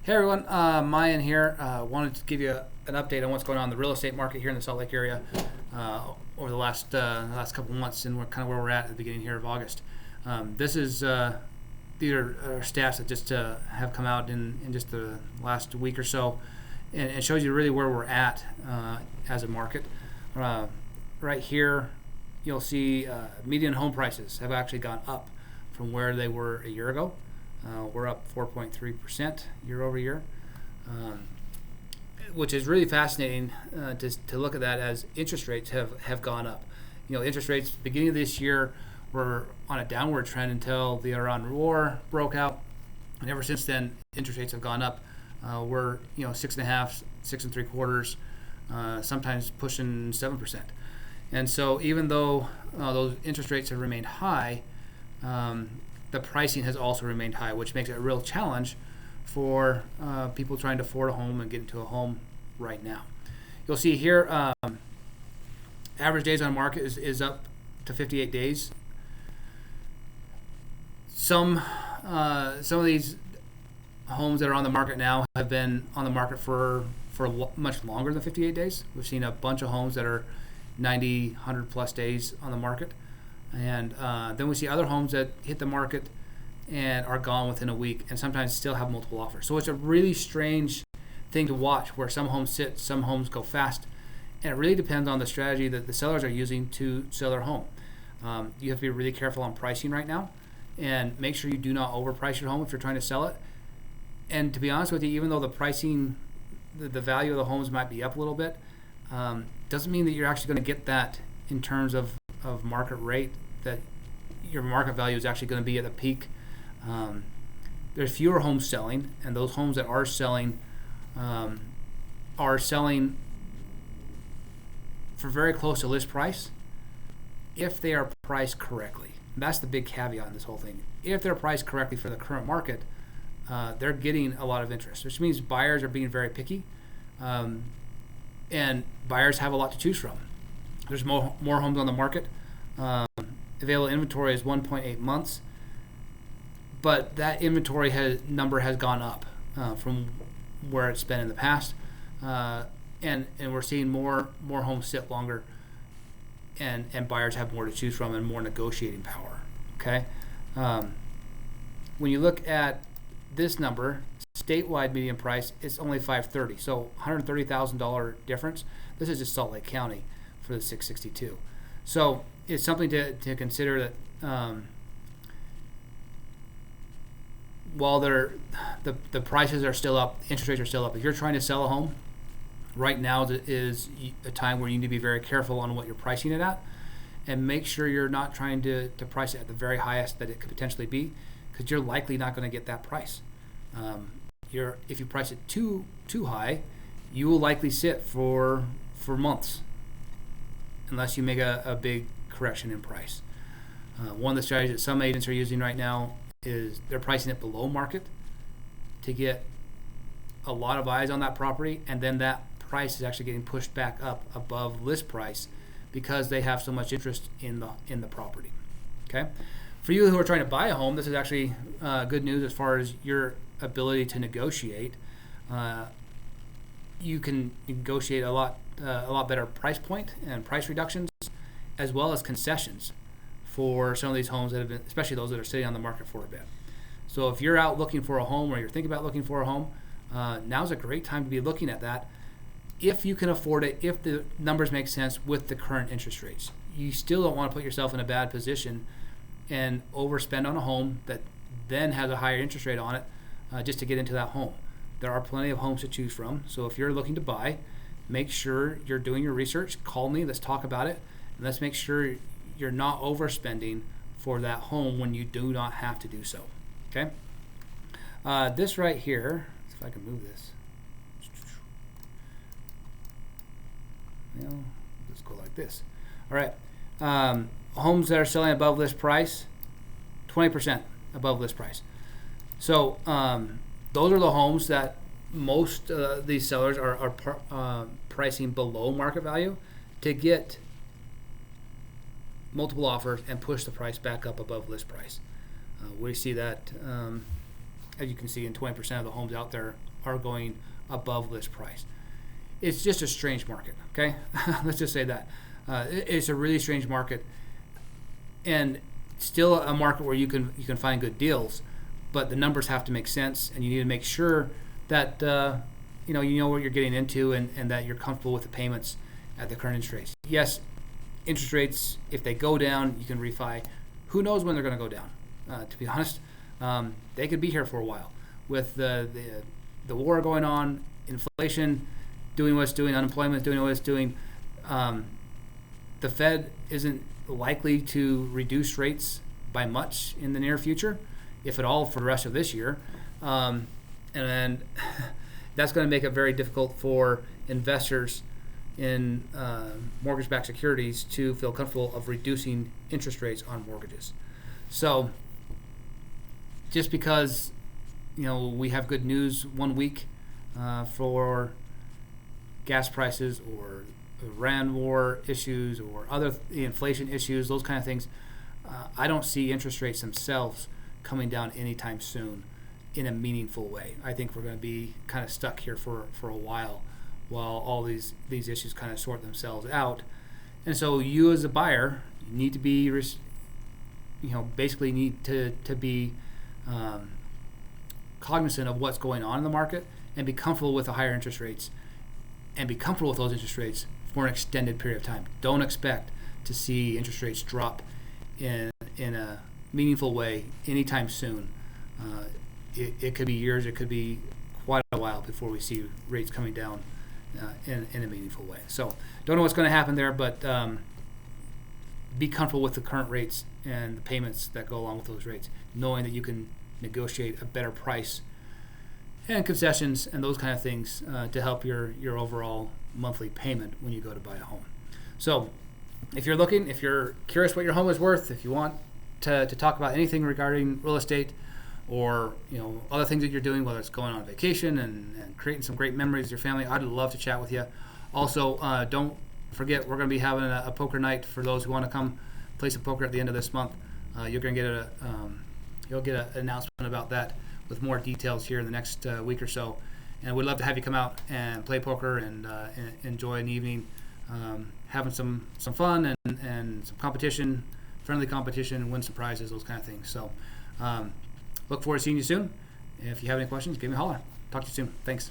Hey everyone, Mayan here. Wanted to give you an update on what's going on in the real estate market here in the Salt Lake area over the last couple of months, and we're kind of where we're at the beginning here of August. These are stats that just have come out in just the last week or so, and it shows you really where we're at as a market. Right here, you'll see median home prices have actually gone up from where they were a year ago. We're up 4.3% year over year, which is really fascinating to look at that as interest rates have gone up. Interest rates beginning of this year were on a downward trend until the Iran war broke out, and ever since then, interest rates have gone up. We're 6.5, 6.75, sometimes pushing 7%. And so even though those interest rates have remained high, the pricing has also remained high, which makes it a real challenge for people trying to afford a home and get into a home right now. You'll see here, average days on market is up to 58 days. Some of these homes that are on the market now have been on the market for much longer than 58 days. We've seen a bunch of homes that are 90, 100 plus days on the market. And then we see other homes that hit the market and are gone within a week and sometimes still have multiple offers. So it's a really strange thing to watch where some homes sit, some homes go fast. And it really depends on the strategy that the sellers are using to sell their home. You have to be really careful on pricing right now and make sure you do not overprice your home if you're trying to sell it. And to be honest with you, even though the pricing, the value of the homes might be up a little bit, doesn't mean that you're actually going to get that in terms of market rate, that your market value is actually going to be at the peak. There's fewer homes selling, and those homes that are selling for very close to list price if they are priced correctly. That's the big caveat in this whole thing. If they're priced correctly for the current market, they're getting a lot of interest, which means buyers are being very picky, and buyers have a lot to choose from. There's more homes on the market. Available inventory is 1.8 months, but that inventory number has gone up from where it's been in the past, and we're seeing more homes sit longer, and buyers have more to choose from and more negotiating power. Okay, when you look at this number, statewide median price, it's only $530, so $130,000 difference. This is just Salt Lake County for the 662. So it's something to consider that while the prices are still up, interest rates are still up. If you're trying to sell a home, right now is a time where you need to be very careful on what you're pricing it at, and make sure you're not trying to price it at the very highest that it could potentially be, because you're likely not going to get that price. If you price it too high, you will likely sit for months unless you make a big correction in price. One of the strategies that some agents are using right now is they're pricing it below market to get a lot of eyes on that property, and then that price is actually getting pushed back up above list price because they have so much interest in the property. Okay, for you who are trying to buy a home, this is actually good news as far as your ability to negotiate. You can negotiate a lot better price point and price reductions, as well as concessions for some of these homes that have been, especially those that are sitting on the market for a bit. So if you're out looking for a home, or you're thinking about looking for a home, now's a great time to be looking at that. If you can afford it, if the numbers make sense with the current interest rates, you still don't want to put yourself in a bad position and overspend on a home that then has a higher interest rate on it just to get into that home. There are plenty of homes to choose from. So if you're looking to buy, make sure you're doing your research. Call me. Let's talk about it. And let's make sure you're not overspending for that home when you do not have to do so. Okay? This right here, if I can move this. Let's go like this. All right. Homes that are selling above list price, 20% above list price. So those are the homes that most these sellers are pricing below market value to get multiple offers and push the price back up above list price. We see that as you can see, and 20% of the homes out there are going above list price. It's just a strange market, okay? Let's just say that. It's a really strange market, and still a market where you can find good deals, but the numbers have to make sense, and you need to make sure that you know what you're getting into, and that you're comfortable with the payments at the current interest rates. Yes, interest rates, if they go down, you can refi. Who knows when they're going to go down? To be honest, they could be here for a while with the war going on, inflation doing what it's doing, unemployment doing what it's doing. The Fed isn't likely to reduce rates by much in the near future, if at all, for the rest of this year. And then that's going to make it very difficult for investors in mortgage-backed securities to feel comfortable of reducing interest rates on mortgages. So just because we have good news one week for gas prices or Iran war issues or other inflation issues, those kind of things, I don't see interest rates themselves coming down anytime soon in a meaningful way. I think we're going to be kind of stuck here for a while all these issues kind of sort themselves out. And so you as a buyer need to be, basically need to be cognizant of what's going on in the market and be comfortable with the higher interest rates and be comfortable with those interest rates for an extended period of time. Don't expect to see interest rates drop in a meaningful way anytime soon. It could be years, it could be quite a while before we see rates coming down in a meaningful way. So don't know what's going to happen there, but be comfortable with the current rates and the payments that go along with those rates, knowing that you can negotiate a better price and concessions and those kind of things to help your overall monthly payment when you go to buy a home. So if you're curious what your home is worth, if you want to talk about anything regarding real estate or other things that you're doing, whether it's going on vacation and creating some great memories with your family, I'd love to chat with you. Also, don't forget, we're going to be having a poker night for those who want to come play some poker at the end of this month. You're going to get an announcement about that with more details here in the next week or so. And we'd love to have you come out and play poker and enjoy an evening, having some fun and some competition, friendly competition, and win some prizes, those kind of things. So look forward to seeing you soon. If you have any questions, give me a holler. Talk to you soon. Thanks.